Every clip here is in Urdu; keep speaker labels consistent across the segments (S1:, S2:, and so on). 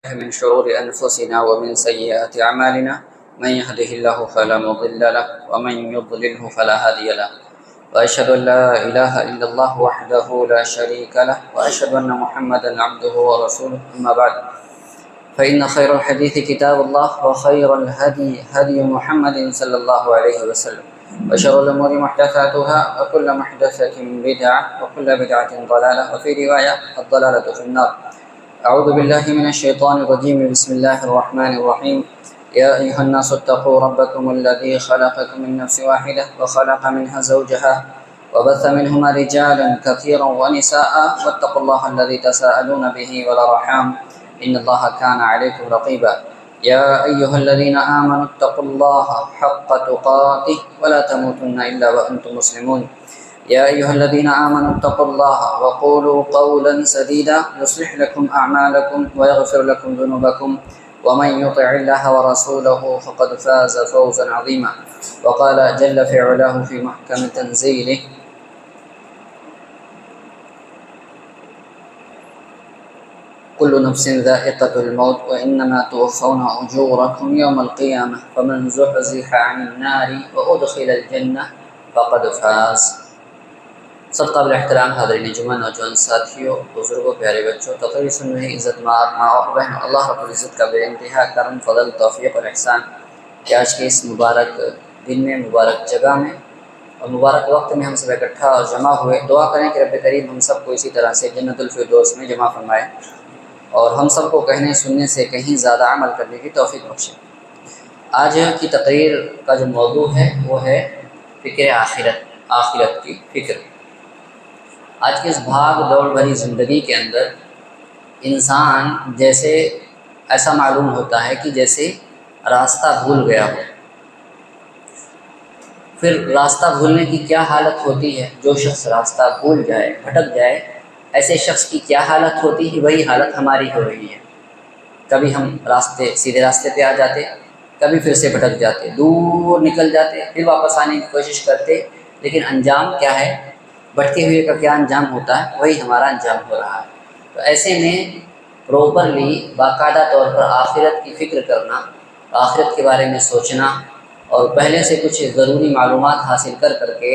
S1: من شرور أنفسنا ومن سيئات أعمالنا من يهده الله فلا مضل له ومن يضلله فلا هادي له وأشهد أن لا إله إلا الله وحده لا شريك له وأشهد أن محمدا عبده ورسوله أما بعد فإن خير الحديث كتاب الله وخير الهدي هدي محمد صلى الله عليه وسلم وشر الأمور محدثاتها وكل محدثة بدعة وكل بدعة ضلالة وفي رواية الضلالة في النار. أعوذ بالله من الشيطان الرجيم. بسم الله الرحمن الرحيم. يا أيها الناس اتقوا ربكم الذي خلقكم من نفس واحدة وخلق منها زوجها وبث منهما رجالا كثيرا ونساء واتقوا الله الذي تساءلون به والأرحام إن الله كان عليكم رقيبا. يا أيها الذين آمنوا اتقوا الله حق تقاته ولا تموتن إلا وأنتم مسلمون. يا أيها الذين آمنوا اتقوا الله وقولوا قولا سديدا يصلح لكم أعمالكم ويغفر لكم ذنوبكم ومن يطع الله ورسوله فقد فاز فوزا عظيما. وقال جل في علاه في محكم تنزيله: كل نفس ذائقة الموت وإنما توفون أجوركم يوم القيامة فمن زحزح عن النار وأدخل الجنة فقد فاز. سب قابل احترام حاضرین جمعہ، نوجوان ساتھیوں، بزرگوں، پیارے بچوں، تقریر سن رہے عزت ماں اور بہن، اللہ رب العزت کا بے انتہا کرم، فضل، توفیق اور احسان کہ آج کے اس مبارک دن میں، مبارک جگہ میں اور مبارک وقت میں ہم سب اکٹھا اور جمع ہوئے. دعا کریں کہ رب کریم ہم سب کو اسی طرح سے جنت الفردوس میں جمع فرمائے اور ہم سب کو کہنے سننے سے کہیں زیادہ عمل کرنے کی توفیق بخشے. آج کی تقریر کا جو موضوع ہے وہ ہے فکر آخرت کی فکر. آج کی اس بھاگ دوڑ بھری زندگی کے اندر انسان جیسے ایسا معلوم ہوتا ہے کہ جیسے راستہ بھول گیا ہو. پھر راستہ بھولنے کی کیا حالت ہوتی ہے؟ جو شخص راستہ بھول جائے، بھٹک جائے، ایسے شخص کی کیا حالت ہوتی ہے؟ وہی حالت ہماری ہو رہی ہے. کبھی ہم سیدھے راستے پہ آ جاتے، کبھی پھر سے بھٹک جاتے، دور نکل جاتے، پھر واپس آنے کی کوشش کرتے، لیکن انجام کیا ہے؟ بھٹکے ہوئے کا کیا انجام ہوتا ہے؟ وہی ہمارا انجام ہو رہا ہے. تو ایسے میں پراپرلی باقاعدہ طور پر آخرت کی فکر کرنا، آخرت کے بارے میں سوچنا اور پہلے سے کچھ ضروری معلومات حاصل کر کے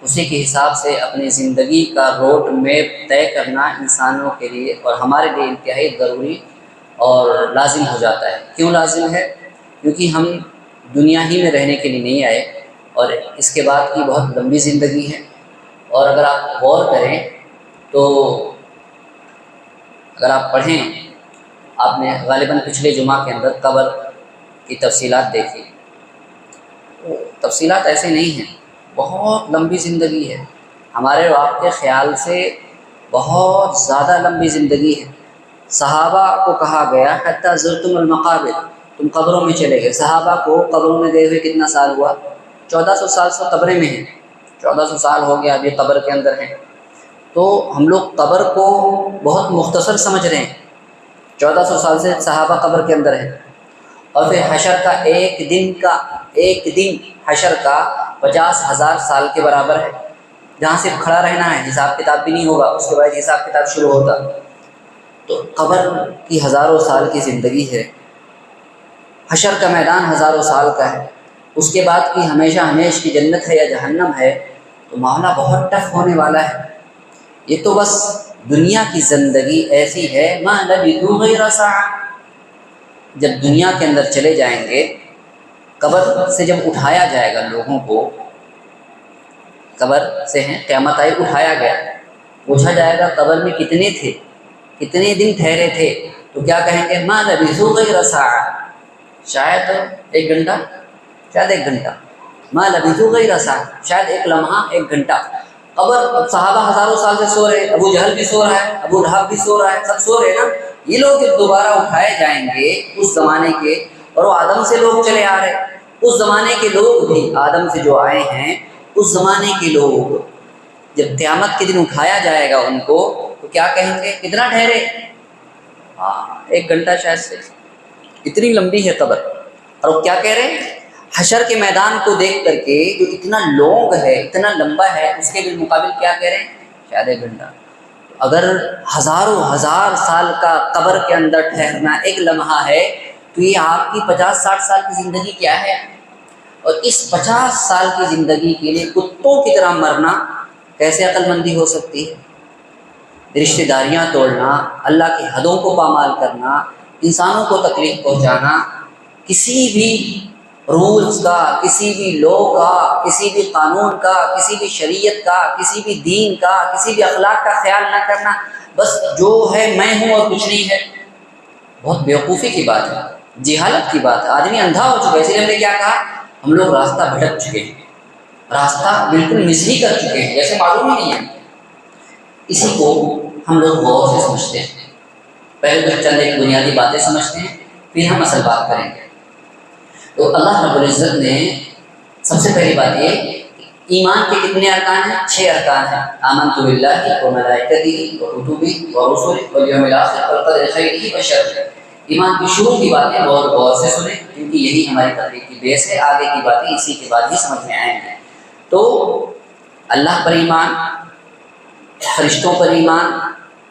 S1: اسی کے حساب سے اپنی زندگی کا روڈ میپ طے کرنا انسانوں کے لیے اور ہمارے لیے انتہائی ضروری اور لازم ہو جاتا ہے. کیوں لازم ہے؟ کیونکہ ہم دنیا ہی میں رہنے کے لیے نہیں آئے اور اس کے بعد کی بہت لمبی زندگی ہے. اور اگر آپ غور کریں تو اگر آپ پڑھیں، آپ نے غالباً پچھلے جمعہ کے اندر قبر کی تفصیلات دیکھی. تفصیلات ایسے نہیں ہیں، بہت لمبی زندگی ہے. ہمارے اور آپ کے خیال سے بہت زیادہ لمبی زندگی ہے. صحابہ کو کہا گیا حتی زرتم المقابر، تم قبروں میں چلے گئے. صحابہ کو قبروں میں گئے ہوئے کتنا سال ہوا؟ 1400 سال سے قبریں میں ہیں. 1400 سال ہو گیا، ابھی قبر کے اندر ہیں. تو ہم لوگ قبر کو بہت مختصر سمجھ رہے ہیں. 1400 سال سے صحابہ قبر کے اندر ہیں. اور پھر حشر کا ایک دن حشر کا 50,000 سال کے برابر ہے، جہاں صرف کھڑا رہنا ہے، حساب کتاب بھی نہیں ہوگا. اس کے بعد حساب کتاب شروع ہوتا. تو قبر کی ہزاروں سال کی زندگی ہے، حشر کا میدان ہزاروں سال کا ہے. اس کے بعد کی ہمیشہ ہمیش کی جنت ہے یا جہنم ہے. تو معاملہ بہت ٹف ہونے والا ہے. یہ تو بس دنیا کی زندگی ایسی ہے، ما لبثوا غیر ساعہ. جب دنیا کے اندر چلے جائیں گے، قبر سے جب اٹھایا جائے گا لوگوں کو، قبر سے ہیں قیامت آئی، اٹھایا گیا، پوچھا جائے گا قبر میں کتنے تھے، کتنے دن ٹھہرے تھے؟ تو کیا کہیں گے؟ ما لبثوا غیر ساعہ، شاید 1 گھنٹہ، شاید 1 گھنٹہ. ما لبثوا غیر ساعہ، شاید 1 لمحہ، 1 گھنٹہ. قبر صحابہ ہزاروں سال سے سو رہے، ابو جہل بھی سو رہا ہے، ابو لہب بھی سو رہا ہے، سب سو رہے نا. یہ لوگ جب دوبارہ اٹھائے جائیں گے اس زمانے کے، اور وہ آدم سے لوگ چلے آ رہے، اس زمانے کے لوگ بھی آدم سے جو آئے ہیں اس زمانے کے لوگ، جب قیامت کے دن اٹھایا جائے گا ان کو، تو کیا کہیں گے؟ کتنا ٹھہرے؟ 1 گھنٹہ شاید سے. اتنی لمبی ہے قبر. اور وہ کیا کہہ رہے ہیں؟ حشر کے میدان کو دیکھ کر کے جو اتنا لانگ ہے، اتنا لمبا ہے، اس کے بالمقابل کیا کہہ رہے ہیں؟ شاید 1 گھنٹہ. اگر ہزاروں ہزار سال کا قبر کے اندر ٹھہرنا ایک لمحہ ہے تو یہ آپ کی 50-60 سال کی زندگی کیا ہے؟ اور اس 50 سال کی زندگی کے لیے کتوں کی طرح مرنا کیسے عقل مندی ہو سکتی ہے؟ رشتہ داریاں توڑنا، اللہ کی حدوں کو پامال کرنا، انسانوں کو تکلیف پہنچانا، کسی بھی رولز کا، کسی بھی لا کا، کسی بھی قانون کا، کسی بھی شریعت کا، کسی بھی دین کا، کسی بھی اخلاق کا خیال نہ کرنا، بس جو ہے میں ہوں اور کچھ نہیں ہے، بہت بیوقوفی کی بات ہے، جہالت کی بات ہے۔ آدمی اندھا ہو چکا ہے، اس لیے ہم نے کیا کہا، ہم لوگ راستہ بھٹک چکے ہیں، راستہ بالکل مس ہی کر چکے ہیں، جیسے معلوم ہی نہیں ہے۔ اسی کو ہم لوگ غور سے سمجھتے ہیں، پہلے تو چند ایک بنیادی باتیں سمجھتے ہیں، پھر ہم اصل بات کریں گے۔ تو اللہ رب العزت نے سب سے پہلی بات یہ، ایمان کے کتنے ارکان ہیں؟ 6 ارکان ہیں۔ آمنت باللہ و ملائکتہ و کتبہ و رسلہ والیوم الآخر والقدر خیرہ و شرہ۔ ایمان کی شروع کی باتیں بہت غور سے سنیں، کیونکہ یہی ہماری تقریر کی بیس ہے، آگے کی باتیں اسی کے بعد ہی سمجھ میں آئیں گی۔ تو اللہ پر ایمان، فرشتوں پر ایمان،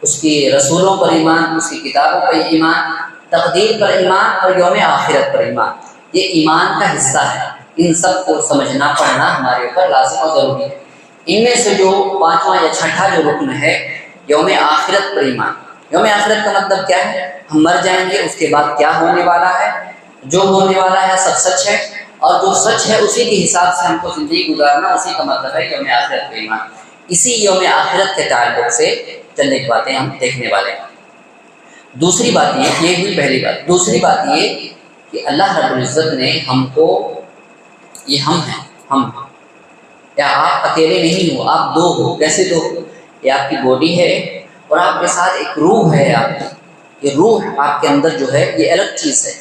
S1: اس کی رسولوں پر ایمان، اس کی کتابوں پر ایمان، تقدیر پر ایمان اور یوم آخرت پر ایمان، یہ ایمان کا حصہ ہے۔ ان سب کو سمجھنا پڑھنا ہمارے اوپر لازم اور ضروری ہے۔ ان میں سے جو 5واں یا 6ٹھا جو رکن ہے، یوم آخرت پر ایمان۔ یوم آخرت کا مطلب کیا ہے؟ ہم مر جائیں گے، اس کے بعد کیا ہونے والا ہے، جو ہونے والا ہے سب سچ ہے، اور جو سچ ہے اسی کے حساب سے ہم کو زندگی گزارنا، اسی کا مطلب ہے یوم آخرت پر ایمان۔ اسی یوم آخرت کے تعلق سے چند ایک باتیں ہم دیکھنے والے ہیں۔ دوسری بات یہ ہوئی پہلی بات۔ دوسری بات یہ کہ اللہ رب العزت نے ہم کو، یہ ہم ہیں، ہم یا آپ اکیلے نہیں ہو، آپ دو ہو۔ کیسے دو؟ یہ آپ کی باڈی ہے اور آپ کے ساتھ ایک روح ہے، آپ یہ روح آپ کے اندر جو ہے یہ الگ چیز ہے۔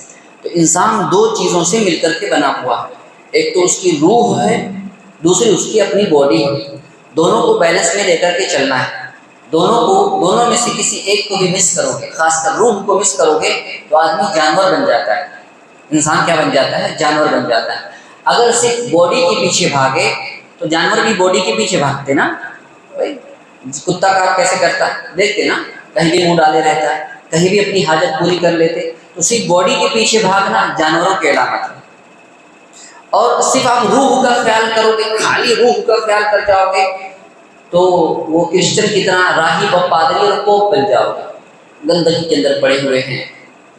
S1: تو انسان 2 چیزوں سے مل کر کے بنا ہوا ہے، ایک تو اس کی روح ہے، دوسری اس کی اپنی باڈی ہے۔ دونوں کو بیلنس میں لے کر کے چلنا ہے۔ دونوں میں سے کسی ایک کو بھی مس کرو گے، خاص کر روح کو مس کرو گے تو آدمی جانور بن جاتا ہے، انسان کیا بن جاتا ہے؟ جانور بن جاتا ہے۔ اگر صرف باڈی کے پیچھے بھاگے تو جانور بھی باڈی کے پیچھے بھاگتے نا، کتا کام کیسے کرتا ہے دیکھتے نا، کہیں بھی منہ ڈالے رہتا ہے، کہیں بھی اپنی حاجت پوری کر لیتے۔ تو صرف باڈی کے پیچھے بھاگنا جانوروں کی علامت ہے۔ اور صرف آپ روح کا خیال کرو گے، خالی روح کا خیال کر جاؤ گے تو وہ کرسچن کی طرح راہب اور پادری اور پوپ بن جاؤ گے، گندگی کے اندر پڑے ہوئے ہیں،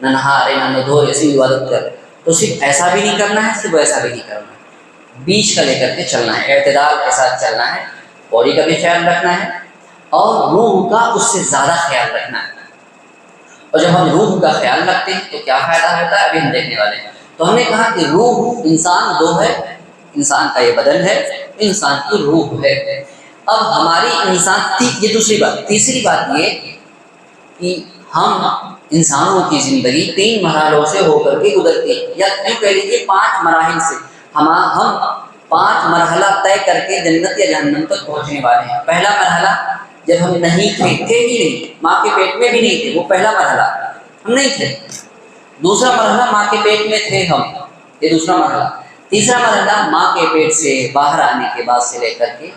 S1: نہ نہا رہے نہ دھو رہے، ایسی عبادت کر رہے۔ تو صرف ایسا بھی نہیں کرنا ہے، صرف ایسا بھی نہیں کرنا ہے، بیچ کا لے کر کے چلنا ہے، اعتدال کے ساتھ چلنا ہے، باڈی کا بھی خیال رکھنا ہے اور روح کا اس سے زیادہ خیال رکھنا ہے۔ اور جب ہم روح کا خیال رکھتے ہیں تو کیا فائدہ ہوتا ہے، ابھی ہم دیکھنے والے ہیں۔ تو ہم نے کہا کہ روح، انسان 2 ہے، انسان کا یہ بدن ہے، انسان کی روح ہے۔ اب ہماری انسان یہ دوسری بات۔ تیسری بات یہ کہ ہم انسانوں کی زندگی 3 مرحلوں سے ہو کر کے گزرتی ہے، یا یوں کہہ لیجیے 5 مراحل سے۔ ہم 5 مرحلہ طے کر کے جنت یا جہنم تک پہنچنے والے ہیں۔ پہلا مرحلہ جب ہم نہیں تھے ہی نہیں، ماں کے پیٹ میں بھی نہیں تھے، وہ پہلا مرحلہ، ہم نہیں تھے۔ دوسرا مرحلہ ماں کے پیٹ میں تھے ہم، یہ دوسرا مرحلہ۔ تیسرا مرحلہ ماں کے پیٹ سے باہر آنے کے بعد سے لے کر کے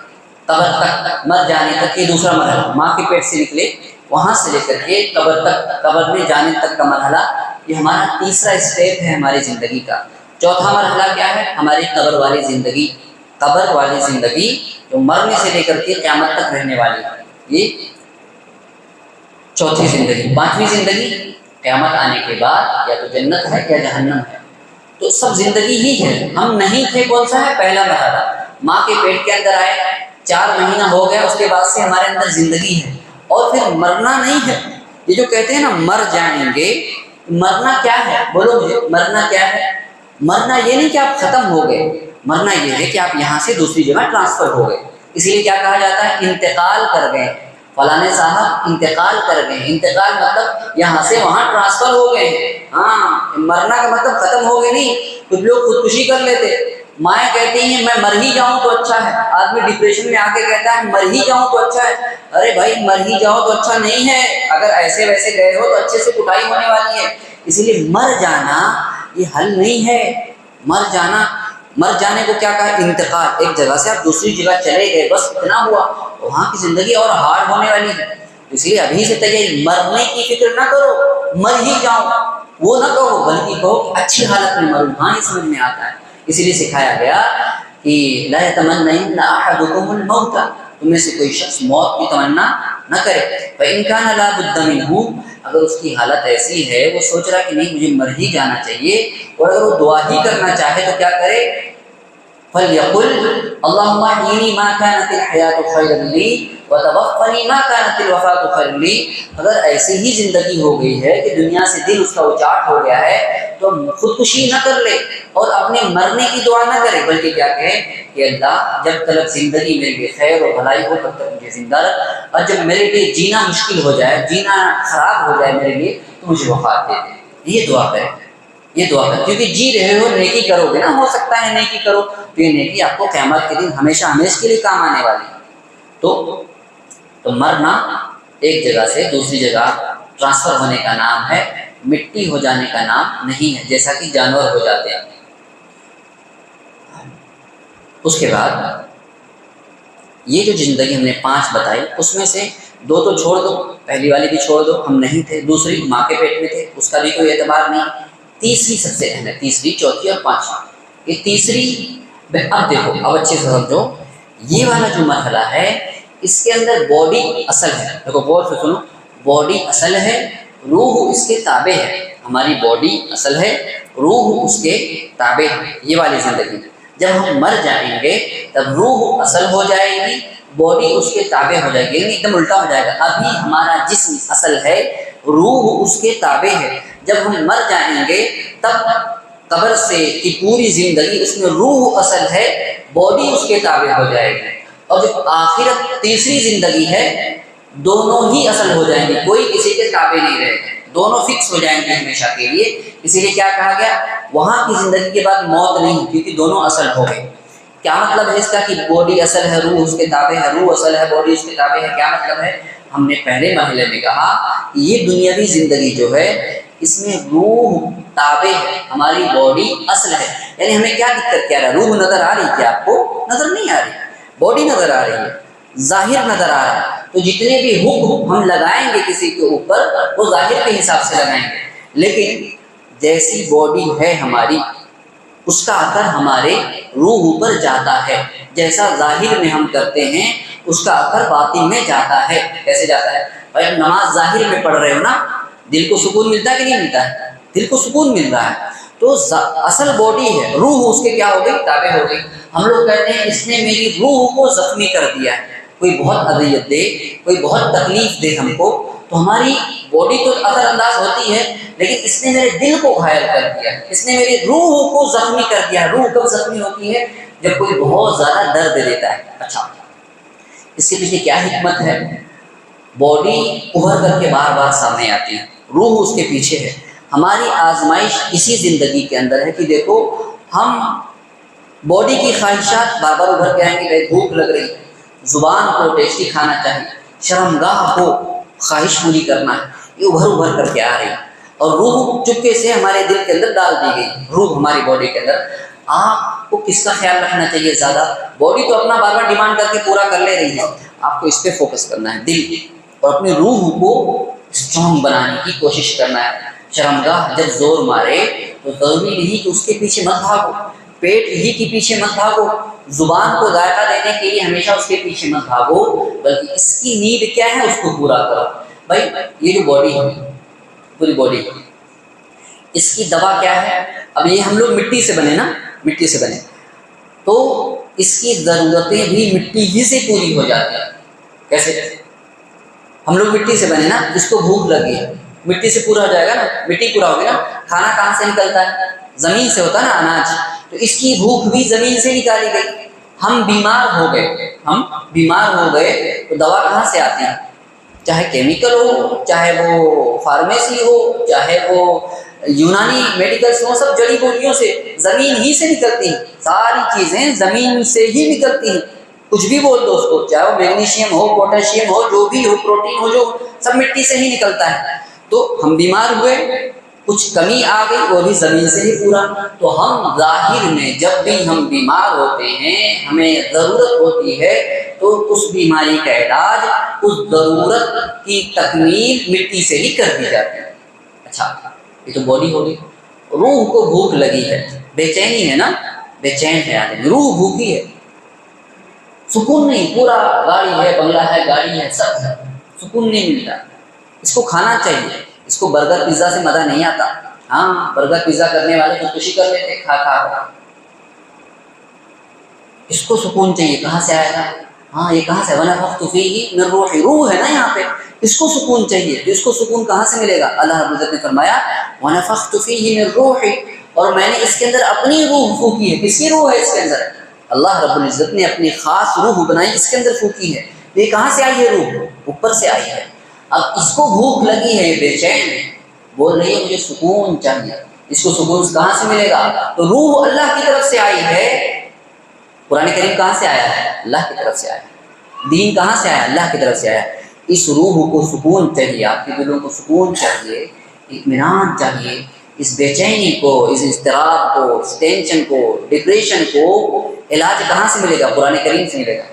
S1: قبر تک، مر جانے تک، یہ دوسرا مرحلہ۔ ماں کے پیٹ سے نکلے وہاں سے لے کر کے قبر تک، قبر میں جانے تک کا مرحلہ، یہ ہمارا تیسرا اسٹیپ ہے ہماری زندگی کا۔ چوتھا مرحلہ کیا ہے؟ ہماری قبر والی زندگی۔ قبر والی زندگی جو مرنے سے لے کر کے قیامت تک رہنے والی ہے، یہ چوتھی زندگی۔ 5ویں زندگی قیامت آنے کے بعد یا تو جنت ہے یا جہنم ہے۔ تو سب زندگی ہی ہے، ہم نہیں تھے، کون سا ہے؟ پہلا مرحلہ۔ ماں کے پیٹ کے اندر آئے، 4 مہینہ ہو گیا، اس کے بعد سے ہمارے اندر زندگی ہے، اور پھر مرنا نہیں ہے۔ یہ جو کہتے ہیں نا مر جائیں گے، مرنا کیا ہے؟ بولو مجھے، مرنا کیا ہے؟ مرنا یہ نہیں کہ آپ ختم ہو گئے، مرنا یہ ہے کہ آپ یہاں سے دوسری جگہ ٹرانسفر ہو گئے۔ اس لیے کیا کہا جاتا ہے؟ انتقال کر گئے، فلانے صاحب انتقال کر گئے۔ انتقال مطلب یہاں سے وہاں ٹرانسفر ہو گئے ہیں۔ ہاں، مرنا کا مطلب ختم ہو گئے نہیں۔ کچھ لوگ خودکشی کر لیتے، مائیں کہتی ہیں میں مر ہی جاؤں تو اچھا ہے، آدمی ڈپریشن میں آ کے کہتا ہے مر ہی جاؤں تو اچھا ہے۔ ارے بھائی، مر ہی جاؤ تو اچھا نہیں ہے، اگر ایسے ویسے گئے ہو تو اچھے سے کٹائی ہونے والی ہے۔ اس لیے مر جانا یہ حل نہیں ہے۔ مر جانے کو کیا کہا؟ انتقال۔ ایک جگہ سے آپ دوسری جگہ چلے گئے، بس اتنا ہوا، وہاں کی زندگی اور ہارڈ ہونے والی ہے۔ اس لیے ابھی سے تیاری، مرنے کی فکر نہ کرو مر ہی جاؤ وہ نہ کہو، بلکہ کہو کہ اچھی حالت میں مروں، ہاں یہ سمجھ میں آتا ہے۔ اسی لیے سکھایا گیا کہ لا يتمنین احدکم الموت، تم میں سے کوئی شخص موت کی تمنا نہ کرے، فإن كان لا بد منه، اگر اس کی حالت ایسی ہے وہ سوچ رہا کہ نہیں مجھے مر ہی جانا چاہیے، اور اگر وہ دعا ہی کرنا چاہے تو کیا کرے، فَلْيَقُلْ اللهم احيني ما كانت الحياة خيرا لي وتوفني ما كانت الوفاة خيرا لي، اگر ایسی ہی زندگی ہو گئی ہے کہ دنیا سے دل اس کا اچاٹ ہو گیا ہے تو خودکشی نہ کر لے اور اپنے مرنے کی دعا نہ کرے، بلکہ کیا کہے کہ اللہ جب تک زندگی میرے لیے خیر اور بھلائی ہو تب تک مجھے زندہ رکھ، اور جب میرے لیے جینا مشکل ہو جائے، جینا خراب ہو جائے میرے لیے تو مجھے وفات دے دے۔ یہ دعا کرے، یہ دعا کرے، کیونکہ جی رہے ہو نیکی کرو گے نا، ہو سکتا ہے نیکی کرو تو یہ نیکی آپ کو قیامت کے دن ہمیشہ ہمیشہ کے لیے کام آنے والی ہے۔ تو مرنا ایک جگہ سے دوسری جگہ ٹرانسفر ہونے کا نام ہے، مٹی ہو جانے کا نام نہیں ہے، جیسا کہ جانور ہو جاتے ہیں۔ اس کے بعد یہ جو زندگی ہم نے 5 بتائی اس میں سے 2 تو چھوڑ دو، پہلی والی بھی چھوڑ دو، ہم نہیں تھے، دوسری ماں کے پیٹ میں تھے اس کا بھی کوئی اعتبار نہیں، تیسری سب سے اہم ہے، تیسری، چوتھی اور 5ویں۔ یہ تیسری اب دیکھو، اب اچھے سے سمجھو، یہ والا جو مرحلہ ہے اس کے اندر باڈی اصل ہے، دیکھو غور سے سنو، باڈی اصل ہے، روح اس کے تابع ہے، ہماری باڈی اصل ہے، روح اس کے تابع ہے، یہ والی زندگی۔ جب ہم مر جائیں گے تب روح اصل ہو جائے گی، باڈی اس کے تابع ہو جائے گی، یعنی ایک دم الٹا ہو جائے گا، ابھی ہمارا جسم اصل ہے، روح اس کے تابع ہے، جب ہم مر جائیں گے تب قبر سے کی پوری زندگی اس میں روح اصل ہے، باڈی اس کے تابع ہو جائے گی، اور جب آخرت تیسری زندگی ہے دونوں ہی اصل ہو جائیں گے، کوئی کسی کے تابع نہیں رہے گا، دونوں فکس ہو جائیں گے ہمیشہ کے لیے۔ اسی لیے کیا کہا گیا، وہاں کی زندگی کے بعد موت نہیں، کیونکہ دونوں اصل ہو گئے۔ کیا مطلب ہے اس کا کہ باڈی اصل ہے، روح اس کے تابع ہے، روح اصل ہے، باڈی اس کے تابع ہے، کیا مطلب ہے؟ ہم نے پہلے مرحلے میں کہا کہ یہ دنیاوی زندگی جو ہے اس میں روح تابع ہے، ہماری باڈی اصل ہے، یعنی ہمیں کیا دقت کیا رہا ہے، روح نظر آ رہی کیا آپ کو؟ نظر نہیں آ رہی، باڈی نظر آ رہی ہے، ظاہر نظر آ رہا ہے، تو جتنے بھی حکم ہم لگائیں گے کسی کے اوپر وہ ظاہر کے حساب سے لگائیں گے، لیکن جیسی باڈی ہے ہماری اس کا اثر ہمارے روح پر جاتا ہے، جیسا ظاہر میں ہم کرتے ہیں اس کا اثر باطن میں جاتا ہے۔ کیسے جاتا ہے؟ بھائی نماز ظاہر میں پڑھ رہے ہو نا، دل کو سکون ملتا ہے کہ نہیں ملتا ہے؟ دل کو سکون مل رہا ہے، تو اصل باڈی ہے، روح اس کے کیا ہو گئی؟ تابع ہو گئی۔ ہم لوگ کہتے ہیں اس نے میری روح کو زخمی کر دیا ہے، کوئی بہت اذیت دے، کوئی بہت تکلیف دے ہم کو، تو ہماری باڈی تو اثر انداز ہوتی ہے، لیکن اس نے میرے دل کو گھائل کر دیا، اس نے میری روح کو زخمی کر دیا۔ روح کب زخمی ہوتی ہے؟ جب کوئی بہت زیادہ درد دیتا ہے۔ اچھا، اس کے پیچھے کیا حکمت ہے؟ باڈی ابھر کر کے بار بار سامنے آتی ہے، روح اس کے پیچھے ہے۔ ہماری آزمائش اسی زندگی کے اندر ہے کہ دیکھو ہم باڈی کی خواہشات بار بار ابھر کے آئیں گے، کہیں بھوک لگ رہی، زبان کو ٹیسٹی کھانا چاہیے، شرمگاہ کو خواہش پوری کرنا ہے، یہ ابھر کر کے آ رہی ہے، اور روح چپکے سے ہمارے دل کے اندر ڈال دی گئی، روح ہماری باڈی کے اندر۔ آپ کو کس کا خیال رکھنا چاہیے زیادہ؟ باڈی تو اپنا بار بار ڈیمانڈ کر کے پورا کر لے رہی ہے، آپ کو اس پہ فوکس کرنا ہے، دل اور اپنی روح کو اسٹرانگ بنانے کی کوشش کرنا ہے۔ شرمگاہ جب زور مارے تو ضروری نہیں کہ اس کے پیچھے مت بھاگو، پیٹ ہی کے پیچھے مت بھاگو، زبان کو ذائقہ دینے کے لیے ہمیشہ اس کے پیچھے مت بھاگو، بلکہ اس کی نیڈ کیا ہے اس کو پورا کرو۔ بھائی یہ جو باڈی ہے، پوری باڈی، اس کی دوا کیا ہے؟ اب یہ ہم لوگ مٹی سے بنے نا، مٹی سے بنے تو اس کی ضرورتیں بھی مٹی ہی سے پوری ہو جاتی ہیں۔ کیسے؟ ہم لوگ مٹی سے بنے نا، اس کو بھوک لگی ہے، مٹی سے پورا ہو جائے گا نا، مٹی پورا ہوگی نا، کھانا کہاں سے نکلتا ہے؟ زمین سے ہوتا ہے نا اناج، تو اس کی بھوک بھی زمین سے نکالی گئی۔ ہم بیمار ہو گئے تو دوا کہاں سے آتی ہے؟ چاہے کیمیکل ہو، چاہے وہ فارمیسی ہو، چاہے وہ یونانی میڈیکلس ہو، سب جڑی بوٹیوں سے، زمین ہی سے نکلتی ہیں، ساری چیزیں زمین سے ہی نکلتی ہیں، کچھ بھی بول دو اس کو، چاہے وہ میگنیشیم ہو، پوٹیشیم ہو، جو بھی ہو، پروٹین ہو، جو سب مٹی سے ہی نکلتا ہے۔ تو ہم بیمار ہوئے، کچھ کمی آ گئی، وہ بھی زمین سے ہی پورا۔ تو ہم ظاہر میں جب بھی ہم بیمار ہوتے ہیں، ہمیں ضرورت ہوتی ہے، تو تو اس بیماری کا علاج، اس ضرورت کی تکمیل مٹی سے ہی کر دی جاتی ہے۔ اچھا یہ تو باڈی ہو گئی، روح کو بھوک لگی ہے، بے چینی ہے نا، بے چین ہے آدمی، روح بھوکی ہے، سکون نہیں، پورا گاڑی ہے، بنگلہ ہے، گاڑی ہے، سب ہے، سکون نہیں ملتا، اس کو کھانا چاہیے، اس کو برگر پیزا سے مزہ نہیں آتا۔ ہاں برگر پیزا کرنے والے تو خوشی کر لیتے کھا کھا کر، اس کو سکون چاہیے، کہاں سے آئے گا؟ ہاں یہ کہاں سے؟ وَنَفَخْتُ فِيهِ مِن رُوحِي، روح ہے نا یہاں پہ، اس کو سکون چاہیے، تو اس کو سکون کہاں سے ملے گا؟ اللہ رب العزت نے فرمایا وَنَفَخْتُ فِيهِ مِن رُوحِي، اور میں نے اس کے اندر اپنی روح پھونکی ہے۔ کس کی روح ہے اس کے اندر؟ اللہ رب العزت نے اپنی خاص روح بنائی، اس کے اندر پھونکی ہے۔ یہ کہاں سے آئی ہے روح؟ اوپر سے آئی ہے۔ اب اس کو بھوک لگی ہے، بے چین ہے، بول رہی ہے مجھے سکون چاہیے، اس کو سکون کہاں سے ملے گا؟ تو روح اللہ کی طرف سے آئی ہے۔ قرآن کریم کہاں سے آیا ہے؟ اللہ کی طرف سے آیا ہے۔ دین کہاں سے آیا؟ اللہ کی طرف سے آیا ہے۔ اس روح کو سکون چاہیے، آپ کے دلوں کو سکون چاہیے، اطمینان چاہیے، اس بے چینی کو، اس اضطراب کو، اس ٹینشن کو، ڈپریشن کو علاج کہاں سے ملے گا؟ قرآن کریم سے ملے گا۔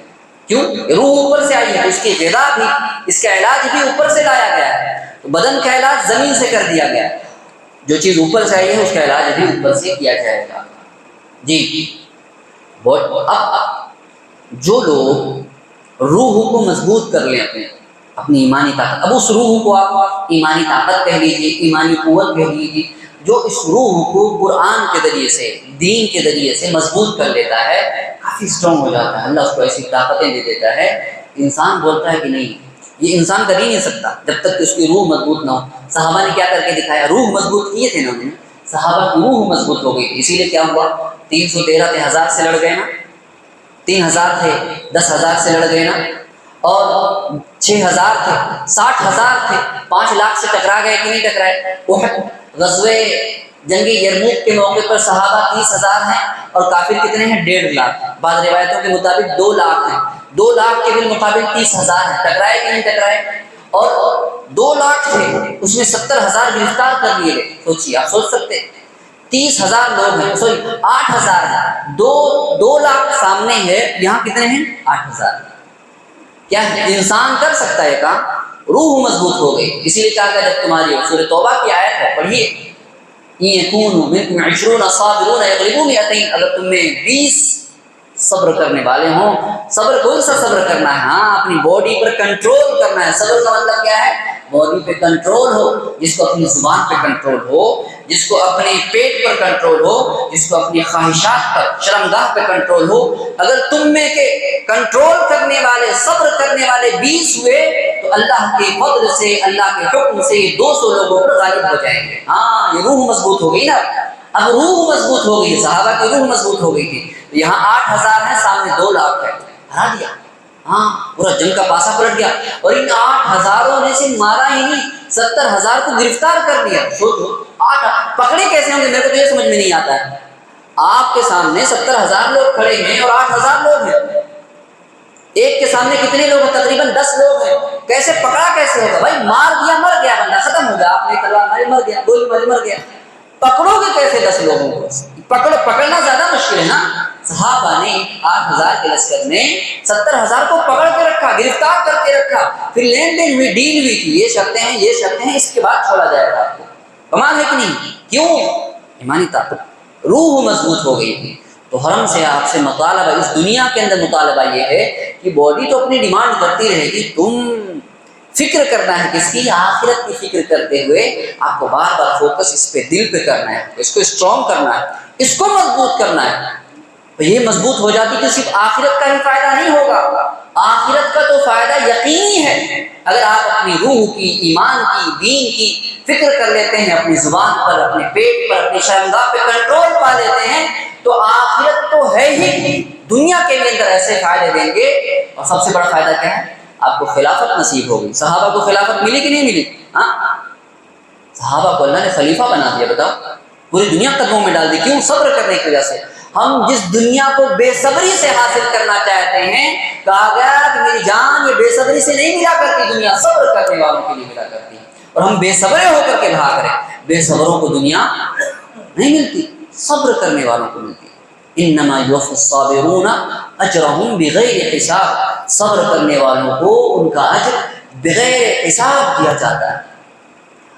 S1: کیوں؟ روح اوپر سے آئی ہے، اس کی غذا بھی، اس کا علاج بھی اوپر سے لایا گیا ہے۔ تو بدن کا علاج زمین سے کر دیا گیا ہے، جو چیز اوپر سے آئی ہے اس کا علاج بھی اوپر سے کیا جائے گا۔ جی اب جو لوگ روح کو مضبوط کر لیں اپنی ایمانی طاقت، اب اس روح کو آپ ایمانی طاقت کہہ لیجیے، ایمانی قوت کہہ لیجیے، جو اس روح کو قرآن کے ذریعے سے، دین کے ذریعے سے مضبوط کر لیتا ہے، کافی اسٹرانگ ہو جاتا ہے، اللہ اس کو ایسی طاقتیں دے دیتا ہے، انسان بولتا ہے کہ نہیں یہ انسان کر ہی نہیں سکتا جب تک کہ اس کی روح مضبوط نہ ہو۔ صحابہ نے کیا کر کے دکھایا؟ روح مضبوط کیے تھے نا انہوں نے، صحابہ کی روح مضبوط ہو گئی، اسی لیے کیا ہوا؟ 313 تھے، 1000 سے لڑ گئے نا، 3000 تھے 10,000 سے لڑ گئے نا، اور 6000 تھے 60,000 تھے 5 لاکھ سے ٹکرا گئے کہ نہیں ٹکرائے؟ احد غزوے جنگ یرموک کے موقع پر صحابہ 30,000 ہیں اور کافر کتنے ہیں؟ 1.5 لاکھ، بعض روایتوں کے مطابق 2 لاکھ ہیں، 2 لاکھ کے بالمقابل 30,000 ہیں، ٹکرائے کہ نہیں ٹکرائے؟ اور 2 لاکھ تھے، اس میں 70,000 گرفتار کر لیے گئے۔ سوچیے، آپ سوچ سکتے 30,000 لوگ ہیں، سوری 8,000 ہیں، 2 لاکھ سامنے ہے، یہاں کتنے ہیں؟ 8,000۔ کیا انسان کر سکتا ہے کام؟ روح مضبوط ہو گئی، اسی لیے کہا گیا جب تمہاری سورہ توبہ کی آیت ہے پڑھیے، یکونوا منکم 20 صابرون یغلبوا 200، اگر تم میں 20 صبر کرنے والے ہوں، صبر کون سا صبر کرنا ہے؟ ہاں اپنی باڈی پر کنٹرول کرنا ہے۔ صبر کا مطلب کیا ہے؟ باڈی پہ کنٹرول ہو، جس کو اپنی زبان پہ کنٹرول ہو، جس کو اپنے پیٹ پر کنٹرول ہو، جس کو اپنی خواہشات پر، شرمگاہ پہ کنٹرول ہو۔ اگر تم میں کے کنٹرول کرنے والے، صبر کرنے والے 20 ہوئے تو اللہ کے فضل سے، اللہ کے حکم سے 200 لوگوں پر غالب ہو جائیں گے۔ ہاں یہ روح مضبوط ہو گئی نا، اب روح مضبوط ہو گئی، صحابہ کی روح مضبوط ہو گئی تھی۔ یہاں 8,000 ہیں، سامنے 2 لاکھ ہے، ہرا دیا، ہاں پورا جنگ کا پاسا پلٹ گیا، اور ان 8,000 نے سے مارا ہی نہیں، 70,000 کو گرفتار کر لیا۔ سوچو 8 پکڑے کیسے ہوں گے؟ میرے کو تو یہ سمجھ میں نہیں آتا ہے، آپ کے سامنے 70,000 لوگ کھڑے ہیں اور 8,000 لوگ ہیں، ایک کے سامنے کتنے لوگ ہیں؟ تقریباً 10 لوگ ہیں، کیسے پکڑا کیسے ہوگا؟ بھائی مار دیا، مر گیا بندہ، ختم ہو گیا، آپ نے تلوار ماری مر گیا، گولی ماری مر گیا، پکڑو گے کیسے 10 لوگوں کو؟ پکڑنا زیادہ مشکل ہے نا۔ صحابہ نے 8,000 کے لشکر میں 70,000 کو پکڑ کے رکھا، گرفتار کر کے رکھا، پھر لین دین ہوئی، ڈیل ہوئی تھی، یہ شرطیں ہیں، یہ شرطیں ہیں، اس کے بعد چھوڑا جائے گا آپ کو۔ کمال ہے کہ نہیں؟ کیوں؟ ایمانی طاقت، روح مضبوط ہو گئی تھی۔ تو حرم سے آپ سے مطالبہ، اس دنیا کے اندر مطالبہ یہ ہے کہ باڈی تو اپنی ڈیمانڈ کرتی رہے گی، تم فکر کرنا ہے کس کی؟ آخرت کی فکر کرتے ہوئے آپ کو بار بار فوکس اس پہ، دل پہ کرنا ہے، اس کو اسٹرانگ کرنا ہے، اس کو مضبوط کرنا ہے۔ تو یہ مضبوط ہو جاتی کہ صرف آخرت کا ہی فائدہ نہیں ہوگا، آخرت کا تو فائدہ یقینی ہے۔ اگر آپ اپنی روح کی، ایمان کی، دین کی فکر کر لیتے ہیں، اپنی زبان پر، اپنے پیٹ پر، اپنی شرمگاہ پہ کنٹرول پا لیتے ہیں، تو آخرت تو ہے ہی، دنیا کے اندر ایسے فائدے دیں گے۔ اور سب سے بڑا فائدہ کیا ہے؟ آپ کو خلافت نصیب ہوگی۔ صحابہ کو خلافت ملی کہ نہیں ملی؟ ہاں صحابہ کو اللہ نے خلیفہ بنا دیا، بتاؤ، پوری دنیا قدموں میں ڈال دی۔ کیوں؟ صبر کرنے کی وجہ سے۔ ہم جس دنیا کو بے صبری سے حاصل کرنا چاہتے ہیں، کہا گیا کہ میری جان یہ بے صبری سے نہیں ملا کرتی، دنیا صبر کرنے والوں کے لیے ملا کرتی ہے، اور ہم بے صبرے ہو کر کے بھاگ رہے ہیں۔ بے صبروں کو دنیا نہیں ملتی، صبر کرنے والوں کو ملتی ہے۔ انما یوفی الصابرون
S2: اجرہم بغیر حساب، صبر کرنے والوں کو ان کا اجر بغیر حساب دیا جاتا ہے۔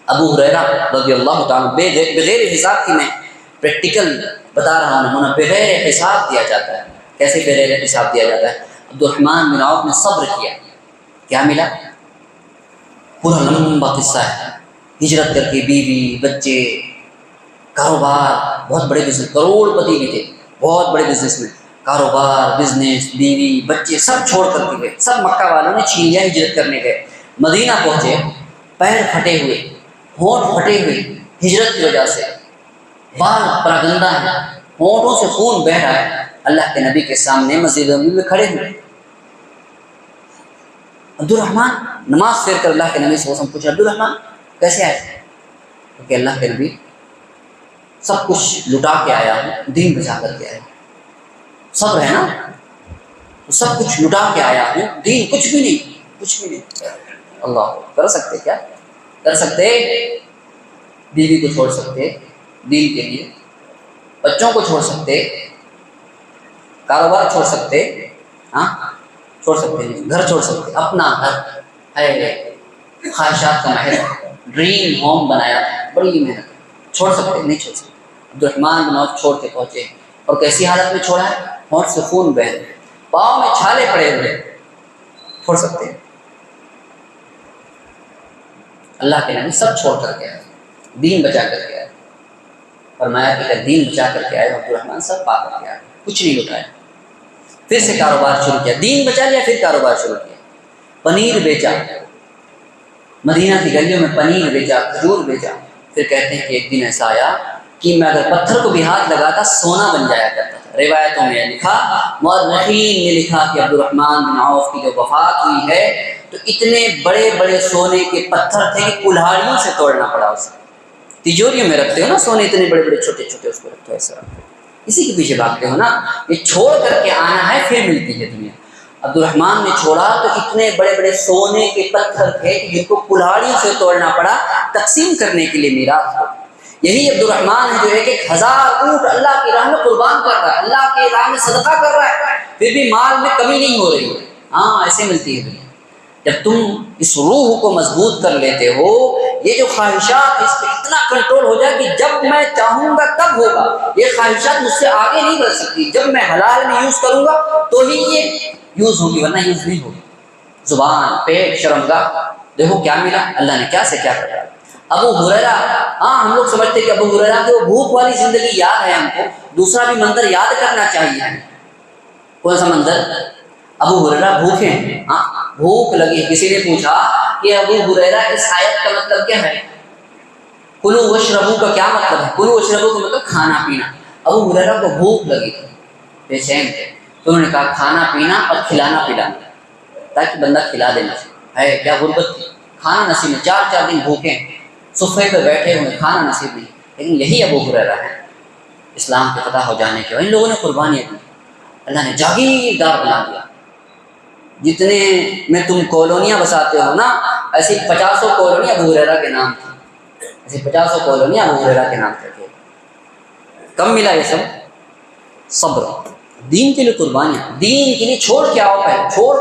S2: ابو ہریرہ رضی اللہ تعالیٰ بغیر حساب کی میں پریکٹیکل بتا رہا ہوں نمونہ، بغیر حساب دیا جاتا ہے۔ کیسے بغیر حساب دیا جاتا ہے؟ عبد الرحمن بن عوف نے صبر کیا، کیا ملا؟ پورا لمبا قصہ ہے، ہجرت کر کے بیوی بچے کاروبار، بہت بڑے بزنس، کروڑ پتی بھی تھے، بہت بڑے بزنس میں، کاروبار بزنس بیوی بچے سب چھوڑ کر کے گئے، سب مکہ والوں نے چھین لیا، ہجرت کرنے گئے، مدینہ پہنچے، پیر پھٹے ہوئے، ہونٹ پھٹے ہوئے ہجرت کی وجہ سے، بال پراگندہ ہیں، ہونٹوں سے خون بہہ رہا ہے، اللہ کے نبی کے سامنے مسجد نبوی میں کھڑے ہوئے۔ عبد الرحمن نماز پھیر کر اللہ کے نبی صلی اللہ علیہ وسلم پوچھا، عبد الرحمن کیسے آئے؟ کیونکہ اللہ کے نبی سب کچھ لٹا کے آیا ہوں، دین بچا کر کے آیا ہوں، صبر ہے نا، تو سب کچھ لٹا کے آیا ہوں، دین کچھ بھی نہیں، کچھ بھی نہیں۔ اللہ کر سکتے، کیا کر سکتے؟ بیوی کو چھوڑ سکتے دین کے لیے، بچوں کو چھوڑ سکتے، کاروبار چھوڑ سکتے، ہاں چھوڑ سکتے ہیں، گھر چھوڑ سکتے، اپنا گھر ہے، خواہشات کا محل، ڈریم ہوم بنایا، بڑی محنت، چھوڑ سکتے نہیں چھوڑ سکتے۔ عبد الرحمن بن عوف چھوڑ کے پہنچے، اور کیسی حالت میں چھوڑا ہے؟ ہونٹ سے خون بہہ، پاؤں میں چھالے پڑے ہوئے، چھوڑ سکتے ہیں؟ اللہ کے نبی سب چھوڑ کر کے آئے، دین بچا کر کے آئے، فرمایا کہ اگر دین بچا کر کے آئے عبد الرحمن سب پا کر کے آئے، کچھ نہیں لٹایا، پھر سے کاروبار شروع کیا، دین بچا لیا، پھر کاروبار شروع کیا، پنیر بیچا، مدینہ کی گلیوں میں پنیر بیچا، کھجور بیچا، پھر کہتے ہیں کہ ایک دن ایسا آیا کہ میں اگر پتھر کو بھی ہاتھ لگاتا سونا بن جایا کرتا تھا۔ روایتوں میں لکھا، مورخین نے لکھا کہ عبد الرحمن بن عوف کی جو وفات ہوئی ہے تو اتنے بڑے بڑے سونے کے پتھر تھے کہ کلہاڑیوں سے توڑنا پڑا اسے۔ تجوریوں میں رکھتے ہو نا سونے، اتنے بڑے بڑے چھوٹے چھوٹے اس کو رکھتے ہو، ایسا رکھتے ہو، اسی کے پیچھے بھاگتے ہو نا، یہ چھوڑ کر کے آنا ہے پھر ملتی ہے دنیا۔ عبد الرحمن نے چھوڑا تو اتنے بڑے بڑے سونے کے پتھر تھے کہ جن کو کلہاڑیوں سے توڑنا پڑا تقسیم کرنے کے لیے میراث کو۔ یہی عبد الرحمن ہے جو 1000 اونٹ اللہ کی راہ میں قربان کر رہا ہے، اللہ کی راہ میں صدقہ کر رہا ہے، پھر بھی مال میں کمی نہیں ہو رہی ہے۔ ہاں ایسے ملتی ہے دنیا۔ جب تم اس روح کو مضبوط کر لیتے ہو، یہ جو خواہشات اس پہ اتنا کنٹرول ہو جائے کہ جب میں چاہوں گا تب ہوگا، یہ خواہشات مجھ سے آگے نہیں بڑھ سکتی، جب میں حلال میں یوز کروں گا تو ہی یہ یوز ہوگی، ورنہ یوز نہیں ہوگی۔ زبان، پیٹ، شرمگاہ، دیکھو کیا ملا، اللہ نے کیا سے کیا کر رہا ہے۔ ابو ہریرہ، ہاں ہم لوگ سمجھتے کہ ابو ہریرہ کی وہ بھوک والی زندگی یاد ہے ہم کو، دوسرا بھی منظر یاد کرنا چاہیے ہمیں۔ کون سا منظر؟ ابو ہریرہ بھوکے ہیں، ہاں بھوک لگی، کسی نے پوچھا کہ ابو ہریرہ اس آیت کا مطلب کیا ہے؟ کلو وشربو کا کیا مطلب ہے؟ کلو وشربو کا مطلب کھانا پینا۔ ابو ہریرہ کو بھوک لگی تھی، بے چین تھے، تو انہوں نے کہا کھانا پینا اور کھلانا پلانا، تاکہ بندہ کھلا دینا ہے، کیا غربت تھی، کھانا نصیب نہیں، 4 دن بھوکے صفحے پہ بیٹھے ہوئے، کھانا نصیب نہیں، لیکن یہی ابو ہریرہ ہے۔ اسلام کے فتح ہو جانے کے بعد ان لوگوں نے قربانیاں دی، اللہ نے جاگیردار بنا دیا۔ جتنے میں تم کالونیاں بساتے ہو نا، ایسی 50 کالونیاں ابو ہریرہ کے نام تھی، ایسی 50 کالونیاں ابو ہریرہ کے نام تھے۔ کم ملا یہ سب؟ صبر، دین کے لیے قربانیاں، دین کے لیے چھوڑ کے آؤ، پہلے چھوڑ،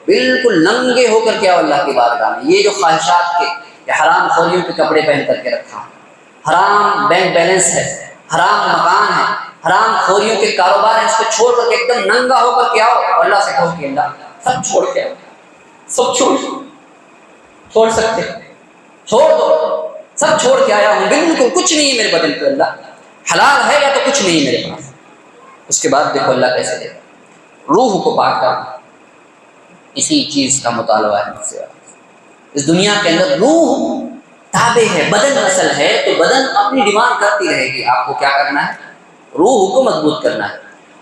S2: بالکل ننگے ہو کر کے آؤ اللہ کی بارگاہ میں۔ یہ جو خواہشات کے، یہ حرام خوریوں کے کپڑے پہن کر کے رکھا، حرام بینک بیلنس ہے، حرام مکان ہے، حرام خوریوں کے کاروبار ہیں، اس کو چھوڑ کر کے ایک دم ننگا ہو کر کے آؤ اور اللہ سے کہو کہ اللہ سب چھوڑ کے آؤ، سب چھوڑ سکتے، چھوڑ دو، سب چھوڑ کے آیا ہوں، بالکل کچھ نہیں ہے میرے بدن پہ، اللہ حلال ہے یا تو کچھ نہیں ہے میرے پاس۔ اس کے بعد دیکھو اللہ کیسے دے گا، روح کو پاک کرنا، اسی چیز کا مطالبہ ہے مجھ سے۔ اس دنیا کے اندر روح تابع ہے، بدن اصل ہے، تو بدن اپنی ڈیمانڈ کرتی رہے گی، آپ کو کیا کرنا ہے؟ روح کو مضبوط کرنا ہے۔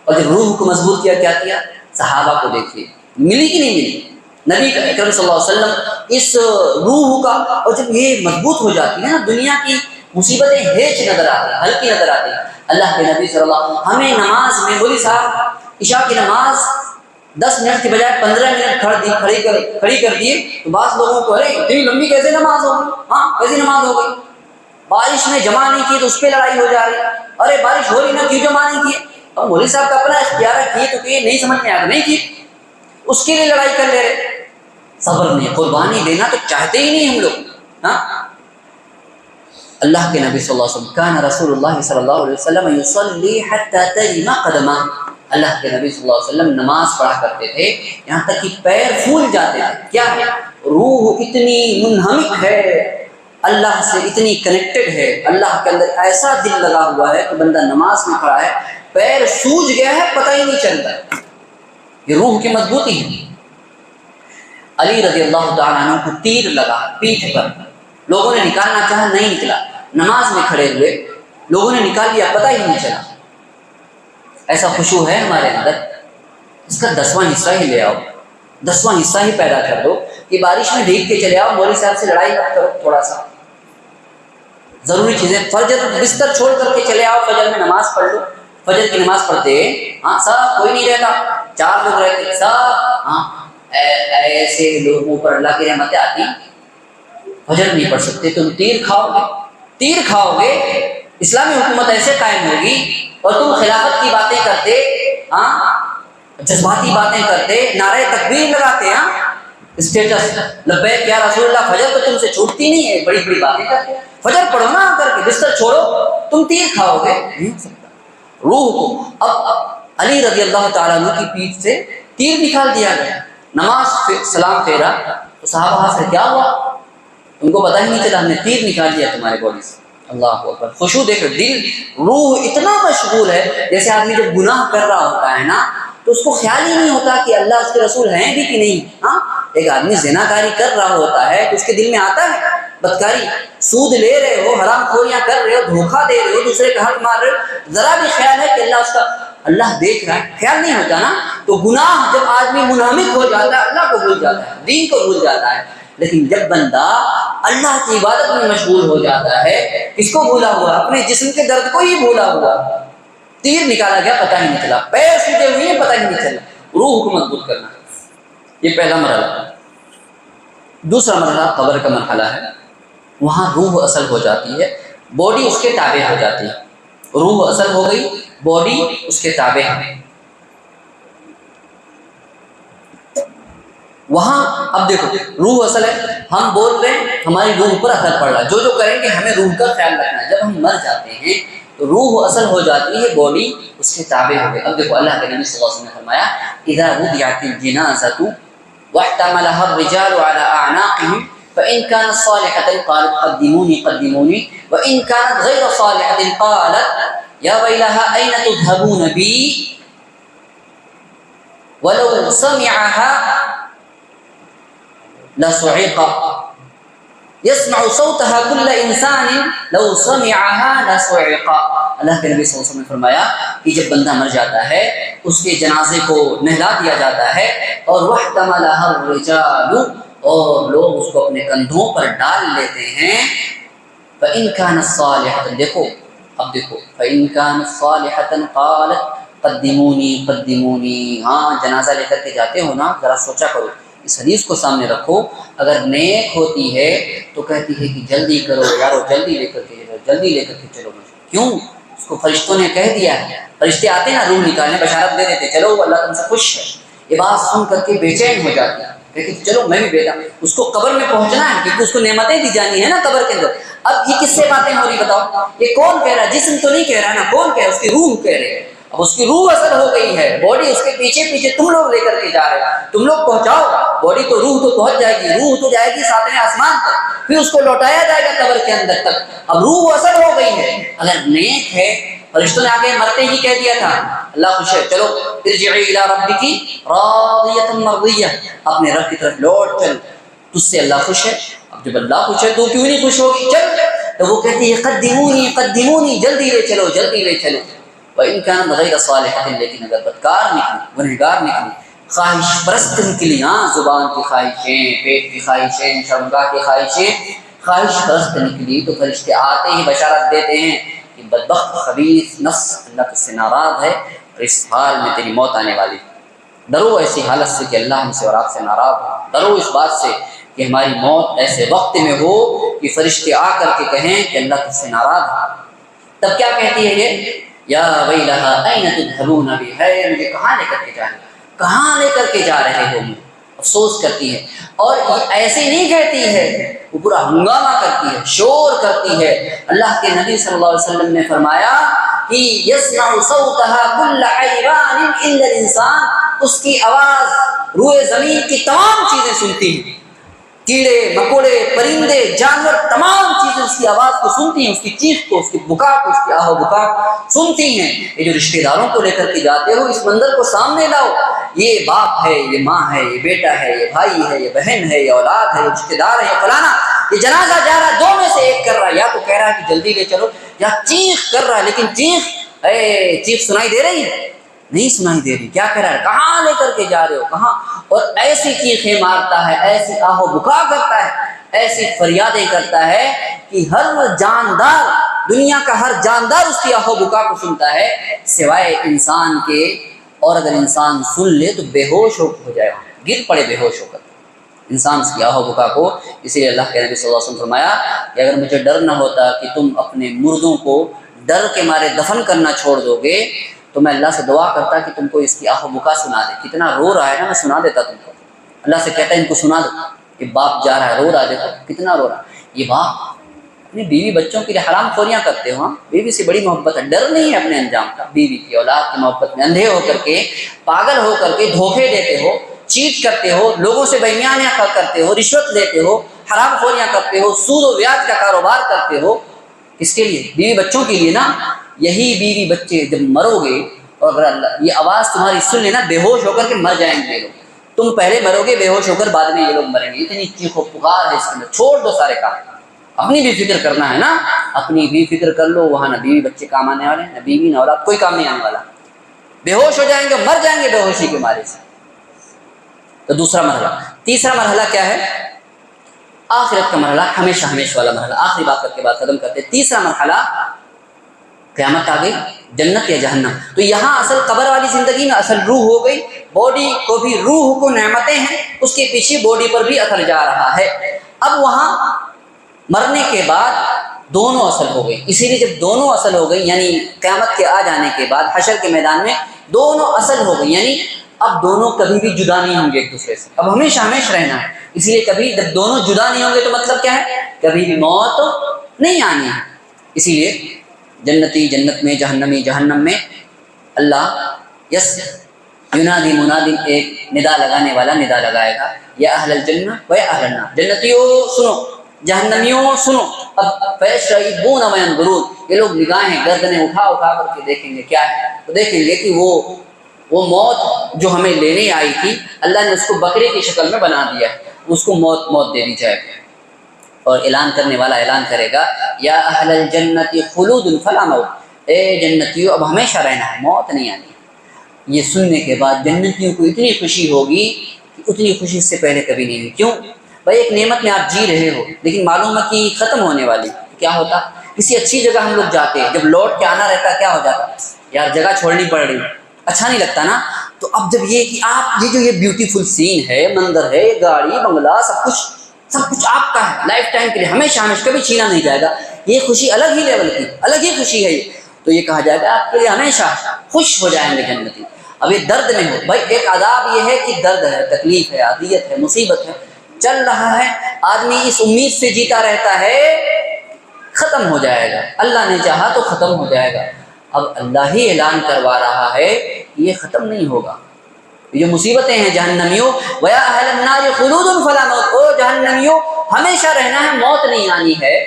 S2: اور جب روح کو مضبوط کیا صحابہ کو دیکھیے، ملی کہ نہیں ملی؟ نبی اکرم صلی اللہ علیہ وسلم اس روح کا، اور جب یہ مضبوط ہو جاتی ہے نا، دنیا کی مصیبتیں ہیچ نظر آتی ہیں، ہلکی نظر آتی ہیں۔ اللہ کے نبی صلی اللہ علیہ وسلم ہمیں نماز میں، بولی صاحب عشاء کی نماز 10 منٹ کے بجائے 15 منٹ کھڑی کر دیے، تو بعض لوگوں کو ارے اتنی لمبی کیسے نماز ہو گئی، ہاں کیسی نماز ہو گئی، بارش نے جمع نہیں کی تو اس پہ لڑائی ہو جا رہی، ارے بارش ہو رہی نہ کیوں جمع نہیں کی، اب مولوی صاحب کا اپنا اختیار ہے، کیے تو کیے، نہیں سمجھ میں آیا نہیں کی، اس کے لیے لڑائی کر لے رہے. صبر نہیں، قربانی دینا تو چاہتے ہی نہیں ہم لوگ. ہاں اللہ کے نبی صلی اللہ علیہ وسلم کان رسول اللہ صلی اللہ علیہ وسلم یصلی حتی ترم قدمہ، اللہ کے نبی صلی اللہ علیہ وسلم نماز پڑھا کرتے تھے یہاں تک کہ پیر پھول جاتے تھے. کیا ہے؟ روح اتنی منہمک ہے اللہ سے، اتنی کنیکٹڈ ہے، اللہ کے اندر ایسا دل لگا ہوا ہے کہ بندہ نماز میں کھڑا ہے پیر سوج گیا ہے پتہ ہی نہیں چلتا. یہ روح کی مضبوطی ہے. علی رضی اللہ تعالیٰ عنہ کو تیر لگا پیٹھ پر، لوگوں نے نکالنا چاہا نہیں نکلا، نماز میں کھڑے ہوئے لوگوں نے نکال لیا پتہ ہی نہیں چلا. ایسا خشوع ہے ہمارے اندر، اس کا 10واں حصہ ہی لے آؤ، 10واں حصہ ہی پیدا کر دو کہ بارش میں بھیگ کے چلے آؤ، مولوی صاحب سے لڑائی مت کرو. تھوڑا سا ضروری چیزیں، فجر بستر چھوڑ کر کے چلے آؤ، فجر میں نماز پڑھ لو. فجر کی نماز پڑھتے ہاں سب کوئی نہیں رہتا، 4 لوگ رہتے سب، ہاں ایسے لوگوں پر اللہ کی رحمتیں آتی. فجر نہیں پڑھ سکتے تم تیر کھاؤ گے، تیر کھاؤ گے. اسلامی حکومت ایسے قائم ہوگی اور تم خلافت کی باتیں کرتے، ہاں جذباتی باتیں کرتے، نعرہ تکبیر لگاتے، ہاں اسٹیٹس لبیک یا رسول اللہ، فجر تو تم سے چھوٹتی نہیں ہے، بڑی بڑی باتیں کرتے. فجر پڑھو نا کر کے، بستر چھوڑو، تم تیر کھاؤ گے. نہیں ہو سکتا. روح کو اب علی رضی اللہ تعالیٰ عنہ کی پیٹھ سے تیر نکال دیا گیا. نماز سلام پھیرا تو صحابہ سے کیا ہوا؟ ان کو پتہ ہی نہیں چلا ہم نے تیر نکال دیا تمہارے باڈی سے. اللہ اکبر. خشوع دیکھ، دل روح اتنا مشغول ہے. جیسے آدمی جب گناہ کر رہا ہوتا ہے نا تو اس کو خیال ہی نہیں ہوتا کہ اللہ اس کے رسول ہیں بھی کہ نہیں. ہاں ایک آدمی زنا کاری کر رہا ہوتا ہے تو اس کے دل میں آتا ہے بدکاری، سود لے رہے ہو، حرام خوریاں کر رہے ہو، دھوکہ دے رہے ہو، دوسرے کا حق مار رہے ہو، ذرا بھی خیال ہے کہ اللہ اس کا اللہ دیکھ رہا ہے؟ خیال نہیں ہوتا نا. تو گناہ جب آدمی منہمک ہو جاتا ہے اللہ کو بھول جاتا ہے، دین کو بھول جاتا ہے. لیکن جب بندہ اللہ کی عبادت میں مشغول ہو جاتا ہے، کس کو بھولا ہوا؟ اپنے جسم کے درد کو ہی بھولا ہوا. تیر نکالا گیا پتہ ہی نہیں چلا، پیر سوجے ہوئے پتہ ہی نہیں چلا. روح کو مضبوط کرنا، یہ پہلا مرحلہ. دوسرا مرحلہ قبر کا مرحلہ ہے. وہاں روح اصل ہو جاتی ہے، باڈی اس کے تابع ہو جاتی ہے. روح اصل ہو گئی، باڈی اس کے تابع ہے. وہاں اب دیکھو روح اصل ہے، ہم بول رہے ہیں ہماری روح پر اثر پڑ رہا ہے، جو کریں گے ہمیں روح کا خیال رکھنا ہے. جب ہم مر جاتے ہیں تو روح اصل ہو جاتی ہے، باڈی اس کے تابع ہو گئی. اب دیکھو اللہ کے نبی صلی اللہ علیہ وسلم نے فرمایا اذا وضعت الجنازة واحتملها الرجال على اعناقهم فان كانت صالحة قالت قدموني قدموني وان كانت غير صالحة قالت يا ويلها اين تذهبون بي ولو سمعها لصعق يسمع صوتها كل انسان لو سمعها لصعق. اللہ کے نبی صلی اللہ علیہ وسلم نے فرمایا کہ جب بندہ مر جاتا ہے اس کے جنازے کو نہلا دیا جاتا ہے اور واحتملها الرجال، اور لوگ اس کو اپنے کندھوں پر ڈال لیتے ہیں. فإن كانت صالحة، دیکھو اب دیکھو فإن كانت صالحة قالت قدموني قدموني. ہاں جنازہ لے کر کے جاتے ہو نا، ذرا سوچا کرو، اس حدیث کو سامنے رکھو. اگر نیک ہوتی ہے تو کہتی ہے کہ جلدی کرو یارو، جلدی لے کر کے چلو، جلدی لے کر کے چلو. کیوں؟ اس کو فرشتوں نے کہہ دیا ہے، فرشتے آتے نا روح نکالنے، بشارت دے دیتے چلو اللہ تم سے خوش ہے. یہ بات سن کر کے بے چین ہو جاتی ہے، لیکن چلو میں بھی بیٹا، اس کو قبر میں پہنچنا ہے کیونکہ اس کو نعمتیں دی جانی ہے نا قبر کے اندر. اب یہ کس سے باتیں ہو رہی بتاؤ؟ یہ کون کہہ رہا ہے؟ جسم تو نہیں کہہ رہا نا، کون کہہ رہا ہے؟ اس کی روح کہہ رہی ہے. اب اس کی روح اثر ہو گئی ہے، باڈی اس کے پیچھے پیچھے تم لوگ لے کر کے جا رہے ہو، تم لوگ پہنچاؤ. باڈی تو روح تو پہنچ جائے گی، روح تو جائے گی 7ویں آسمان تک، پھر اس کو لوٹایا جائے گا قبر کے اندر تک. اب روح اثر ہو گئی ہے. اگر نیک ہے، فرشتوں نے آگے مرتے ہی کہہ دیا تھا اللہ خوش ہے، چلو ارجعی الی ربک راضیۃ مرضیہ، اپنے رب کی طرف لوٹ چل، تجھ سے اللہ خوش ہے. اب جب اللہ خوش ہے تو کیوں نہیں خوش ہوگی؟ چل. تو وہ کہتی ہے قدمونی قدمونی، جلدی لے چلو جلدی لے چلو. وَإِن كَانَتْ غَيْرَ صَالِحَةٍ، لیکن اگر بدکار نکلی، گنہگار نکلی، خواہش پرست نکلی، ہاں زبان کی خواہشیں، پیٹ کی خواہشیں، شرمگاہ کی خواہشیں، خواہش پرست نکلی تو فرشتے آتے ہی بشارت دیتے ہیں کہ بدبخت خبیث نفس، اللہ تجھ سے ناراض ہے اور اس حال میں تیری موت آنے والی. ڈرو ایسی حالت سے کہ اللہ ہم سے اور آپ سے ناراض ہو. ڈرو اس بات سے کہ ہماری موت ایسے وقت میں ہو کہ فرشتے آ کر کے کہیں کہ اللہ تجھ سے ناراض ہے. تب کیا کہتی ہے یہ یا ویلہا این تذہبون بی، ہے مجھے کہاں لے کر کے جا رہے ہو، کہاں لے کر کے جا رہے ہو، افسوس کرتی ہے. اور یہ ایسے نہیں کہتی ہے، وہ پورا ہنگامہ کرتی ہے، شور کرتی ہے. اللہ کے نبی صلی اللہ علیہ وسلم نے فرمایا کہ یسمع صوتها کل حیوان الا الانسان، اس کی آواز روئے زمین کی تمام چیزیں سنتی ہیں، کیڑے مکوڑے پرندے جانور تمام چیزیں اس کی آواز کو سنتی ہیں، اس کی چیخ کو، اس کی بکا کو، اس کی آہ و بکا سنتی ہیں. یہ جو رشتہ داروں کو لے کر کے جاتے ہو، اس منظر کو سامنے لاؤ، یہ باپ ہے، یہ ماں ہے، یہ بیٹا ہے، یہ بھائی ہے، یہ بہن ہے، یہ اولاد ہے، یہ رشتہ دار ہے، یہ فلانا، یہ جنازہ جا رہا ہے، دو میں سے ایک کر رہا ہے، یا تو کہہ رہا ہے کہ جلدی لے چلو، یا چیخ کر رہا ہے، لیکن چیخ سنائی دے رہی ہے؟ نہیں سنائی دے رہی. کیا کہہ رہا ہے؟ کہاں لے کر کے جا رہے ہو، کہاں؟ اور ایسی چیخیں مارتا ہے، ایسی آہ و بکا کرتا ہے، ایسی فریادیں کرتا ہے کہ ہر جاندار، دنیا کا ہر جاندار اس کی آہ و بکا کو سنتا ہے سوائے انسان کے. اور اگر انسان سن لے تو بے ہوش ہو جائے، گر پڑے بے ہوش ہو کر انسان اس کی آہ و بکا کو. اسی لیے اللہ کے نبی صلی اللہ علیہ وسلم فرمایا کہ اگر مجھے ڈر نہ ہوتا کہ تم اپنے مردوں کو ڈر کے مارے دفن کرنا چھوڑ دو گے تو میں اللہ سے دعا کرتا کہ تم کو اس کی آہ و بکا سنا دے. کتنا رو رہا ہے نا، میں سنا دیتا تم کو. اللہ سے کہتا ہے ان کو سنا دو کہ باپ جا رہا ہے، رو رہا ہے، دیکھو کتنا رو رہا ہے. یہ باپ اپنی بیوی بچوں کے لیے حرام خوریاں کرتے ہو. بیوی سے بڑی محبت ہے، ڈر نہیں ہے اپنے انجام کا. بیوی کی اولاد کی محبت میں اندھے ہو کر کے، پاگل ہو کر کے دھوکے دیتے ہو، چیٹ کرتے ہو، لوگوں سے بے ایمانیاں کرتے ہو، رشوت لیتے ہو، حرام خوریاں کرتے ہو، سود و بیاج کا کاروبار کرتے ہو. کس کے لیے؟ بیوی بچوں کے لیے نا. یہی بیوی بچے جب مرو گے اور اگر اللہ یہ آواز تمہاری سن لینا، بے ہوش ہو کر کے مر جائیں گے لوگ. تم پہلے مرو گے بے ہوش ہو کر، بعد میں یہ لوگ مریں گے. اتنی چیخ و پکار ہے اس کے اندر. چھوڑ دو سارے کام، اپنی بھی فکر کرنا ہے نا، اپنی بھی فکر کر لو. وہاں نہ بیوی بچے کام آنے والے، نہ بیوی نہ اولاد، کوئی کام نہیں آنے والا. بے ہوش ہو جائیں گے، مر جائیں گے بے ہوشی کے مارے سے. تو دوسرا مرحلہ. تیسرا مرحلہ کیا ہے؟ آخرت کا مرحلہ، ہمیشہ ہمیشہ والا مرحلہ. آخری بات کر کے بعد ختم کرتے. تیسرا مرحلہ، قیامت آ گئی، جنت یا جہنم. تو یہاں اصل قبر والی زندگی میں اصل روح ہو گئی. باڈی کو بھی، روح کو نعمتیں ہیں، اس کے پیچھے باڈی پر بھی اثر جا رہا ہے. اب وہاں مرنے کے بعد دونوں اصل ہو گئی. اسی لیے جب دونوں اصل ہو گئی، یعنی قیامت کے آ جانے کے بعد حشر کے میدان میں دونوں اصل ہو گئی، یعنی اب دونوں کبھی بھی جدا نہیں ہوں گے ایک دوسرے سے. اب ہمیشہ ہمیشہ رہنا ہے. اسی لیے کبھی جب دونوں جدا نہیں ہوں گے تو مطلب کیا ہے؟ کبھی بھی موت نہیں آنی ہے. اسی لیے جنتی جنت میں، جہنمی جہنم میں. اللہ یس ینادی منادی، ایک ندا لگانے والا ندا لگائے گا، یا اہل الجنہ و یا اہل النار. جنتیوں سنو، جہنمیوں سنو. اب فیشربون وینظرون، یہ لوگ نگاہیں گردنیں اٹھا اٹھا کر کے دیکھیں گے کیا ہے. تو دیکھیں گے کہ وہ موت جو ہمیں لینے آئی تھی، اللہ نے اس کو بکرے کی شکل میں بنا دیا، اس کو موت دے دی جائے. اور اعلان کرنے والا اعلان کرے گا، یا اہل الجنت خلود فلا موت، اے جنتیوں اب ہمیشہ رہنا ہے، موت نہیں آنی. یہ سننے کے بعد جنتیوں کو اتنی خوشی ہوگی کہ اتنی خوشی اس سے پہلے کبھی نہیں ہوئی. کیوں بھائی؟ ایک نعمت میں آپ جی رہے ہو، لیکن معلوم ہے کہ ختم ہونے والی. کیا ہوتا؟ کسی اچھی جگہ ہم لوگ جاتے ہیں، جب لوٹ کے آنا رہتا کیا ہو جاتا؟ یار جگہ چھوڑنی پڑ رہی، اچھا نہیں لگتا نا. تو اب جب یہ کہ آپ یہ جو یہ بیوٹیفل سین ہے، منظر ہے، گاڑی بنگلہ، سب کچھ آپ کا ہے لائف ٹائم کے لیے، ہمیشہ کبھی چھینا نہیں جائے گا. یہ خوشی الگ ہی لیول کی، الگ ہی خوشی ہے یہ. تو یہ کہا جائے گا آپ کے لیے ہمیشہ خوش ہو جائیں گے جنتی. اب یہ درد میں ہو بھائی، ایک عذاب یہ ہے کہ درد ہے، تکلیف ہے، اذیت ہے، مصیبت ہے، چل رہا ہے. آدمی اس امید سے جیتا رہتا ہے ختم ہو جائے گا، اللہ نے چاہا تو ختم ہو جائے گا. اب اللہ ہی اعلان کروا رہا ہے کہ یہ ختم نہیں ہوگا. یہ جو مصیبتیں ہیں جہنمیوں، وَيَا أَهْلَ النَّارِ خُلُودٌ فَلَا مَوْتَ، او جہنمیوں ہمیشہ رہنا ہے، موت نہیں آنی ہے.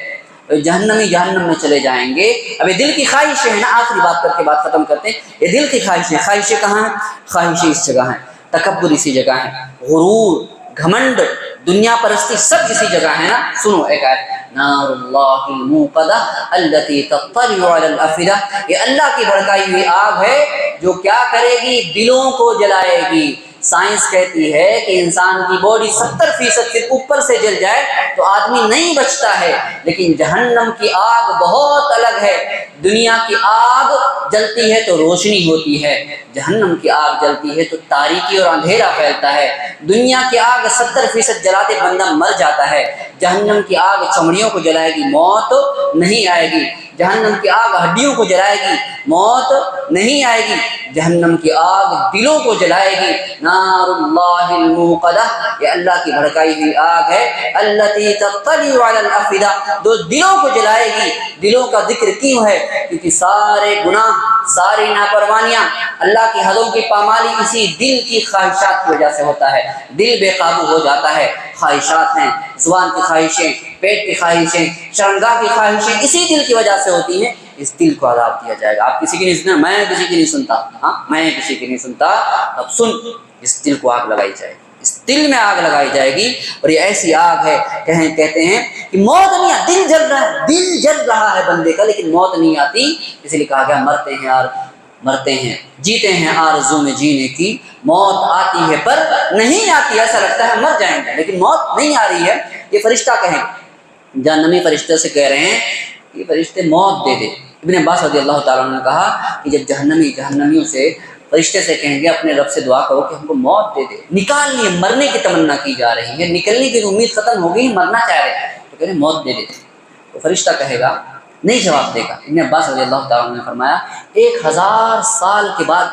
S2: جہنمی جہنم میں چلے جائیں گے. اب یہ دل کی خواہش ہے نا، آخری بات کر کے بات ختم کرتے ہیں. یہ دل کی خواہش ہے. خواہشیں کہاں ہیں؟ خواہشیں اس جگہ ہیں. تکبر اسی جگہ ہے، غرور، گھمنڈ، دنیا پرستی سب اسی جگہ ہے نا. سنو ایک آیت، نار اللہ الموقدہ التی تطلع علی الافئدہ، یہ اللہ کی بھڑکائی ہوئی آگ ہے جو کیا کرے گی؟ دلوں کو جلائے گی. سائنس کہتی ہے کہ انسان کی باڈی 70% سے اوپر سے جل جائے تو آدمی نہیں بچتا ہے، لیکن جہنم کی آگ بہت الگ ہے. دنیا کی آگ جلتی ہے تو روشنی ہوتی ہے، جہنم کی آگ جلتی ہے تو تاریکی اور اندھیرا پھیلتا ہے. دنیا کی آگ 70% جلاتے بندہ مر جاتا ہے، جہنم کی آگ چمڑیوں کو جلائے گی، موت نہیں آئے گی. جہنم کی آگ ہڈیوں کو جلائے گی، موت نہیں آئے گی، جہنم کی آگ دلوں کو جلائے گی۔ نار اللہ الموقدہ، یہ اللہ کی بھڑکائی ہوئی آگ ہے، التی تطلع علی الافئدہ، جو دلوں کو جلائے گی۔ دلوں کا ذکر کیوں ہے؟ کیونکہ سارے گناہ، ساری نافرمانیاں، اللہ کی حدوں کی پامالی اسی دل کی خواہشات کی وجہ سے ہوتا ہے۔ دل بے قابو ہو جاتا ہے، خواہشات ہیں، زبان کی خواہشیں، پیٹ کی خواہشیں، شرمگاہ کی خواہشیں اسی دل کی وجہ سے ہوتی ہیں۔ اس دل کو عذاب دیا جائے گا۔ آپ کسی کی نہیں سننا، میں کسی کی نہیں سنتا، ہاں میں کسی کی نہیں سنتا، اب سن، اس دل کو آگ لگائی جائے گی، اس دل میں آگ لگائی جائے گی، اور یہ ایسی آگ ہے کہتے ہیں کہ موت نہیں آتی، دل جل رہا ہے، دل جل رہا ہے بندے کا، لیکن موت نہیں آتی، اس لیے کہا گیا مرتے ہیں جیتے ہیں آرزو میں جینے کی، موت آتی ہے پر نہیں آتی، ایسا لگتا ہے مر جائیں گے لیکن موت نہیں آ رہی ہے۔ یہ فرشتہ کہیں، جہنمی فرشتے سے کہہ رہے ہیں، یہ فرشتے موت دے دے۔ ابن عباس رضی اللہ تعالیٰ عنہ نے کہا کہ جب جہنمیوں سے فرشتے سے کہیں گے اپنے رب سے دعا کرو کہ ہم کو موت دے دے، نکال لیے، مرنے کی تمنا کی جا رہی ہے، نکلنے کی امید ختم ہو گئی، مرنا چاہ رہے ہیں، تو کہہ رہے موت دے دے، تو فرشتہ کہے گا، نہیں جواب دے گا۔ ابن عباس رضی اللہ تعالیٰ عنہ نے فرمایا 1000 سال کے بعد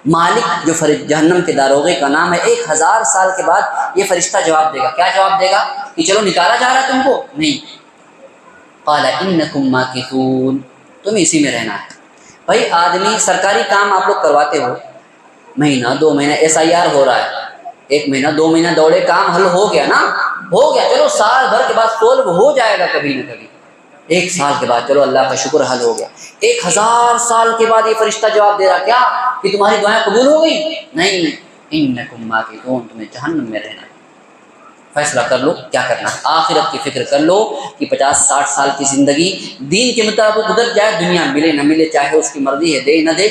S2: مالک، جو جہنم کے داروغے کا نام ہے، 1000 سال کے بعد یہ فرشتہ جواب دے گا۔ کیا جواب دے گا؟ کہ چلو نکالا جا رہا ہے تم کو؟ نہیں، قال انکم ماکثون، تم اسی میں رہنا ہے۔ بھائی آدمی سرکاری کام آپ لوگ کرواتے ہو، مہینہ 2 مہینہ SIR ہو رہا ہے، 1 مہینہ 2 مہینہ دوڑے، کام حل ہو گیا نا، ہو گیا، چلو سال بھر کے بعد سولو ہو جائے گا کبھی نہ کبھی، 1 سال کے بعد چلو اللہ کا شکر حل ہو گیا۔ 1000 سال کے بعد یہ فرشتہ جواب دے رہا، کیا کہ تمہاری دعائیں قبول ہو گئی؟ نہیں، انکم ماکثون، تمہیں جہنم میں رہنا ہے۔ فیصلہ کر لو کیا کرنا ہے، آخرت کی فکر کر لو کہ 50-60 سال کی زندگی دین کے مطابق گزر جائے، دنیا ملے نہ ملے، چاہے اس کی مرضی ہے دے نہ دے،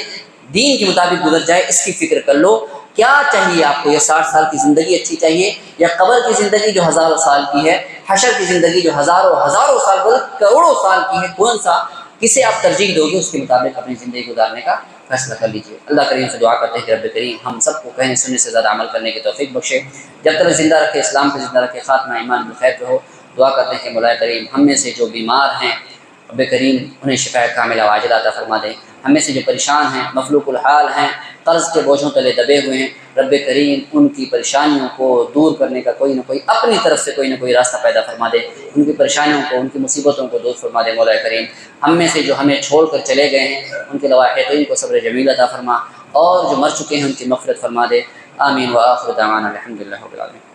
S2: دین کے مطابق گزر جائے، اس کی فکر کر لو۔ کیا چاہیے آپ کو؟ یہ 60 سال کی زندگی اچھی چاہیے، یا قبر کی زندگی جو ہزاروں سال کی ہے، حشر کی زندگی جو ہزاروں سال بلکہ کروڑوں سال کی ہے؟ کون سا، کسے آپ ترجیح دو گے؟ اس کے مطابق اپنی زندگی گزارنے کا فیصلہ کر لیجیے۔ اللہ کریم سے دعا کرتے ہیں کہ رب کریم ہم سب کو کہنے سننے سے زیادہ عمل کرنے کی توفیق بخشے، جب تک زندہ رکھے، اسلام پہ زندہ رکھے، خاتمہ ایمان بالخیر پہ ہو۔ دعا کرتے ہیں کہ مولا کریم ہم میں سے جو بیمار ہیں، رب کریم انہیں شفاء کاملہ عاجلہ عطا فرما دیں۔ ہم میں سے جو پریشان ہیں، مفلوق الحال ہیں، قرض کے بوجھوں تلے دبے ہوئے ہیں، رب کریم ان کی پریشانیوں کو دور کرنے کا کوئی نہ کوئی اپنی طرف سے کوئی نہ کوئی راستہ پیدا فرما دے، ان کی پریشانیوں کو، ان کی مصیبتوں کو دور فرما دے مولا کریم۔ ہم میں سے جو ہمیں چھوڑ کر چلے گئے ہیں، ان کے لواحقین کو صبر جمیل عطا فرما، اور جو مر چکے ہیں ان کی مغفرت فرما دے۔ آمین وآخر دعوانا الحمدللہ رب العالمین۔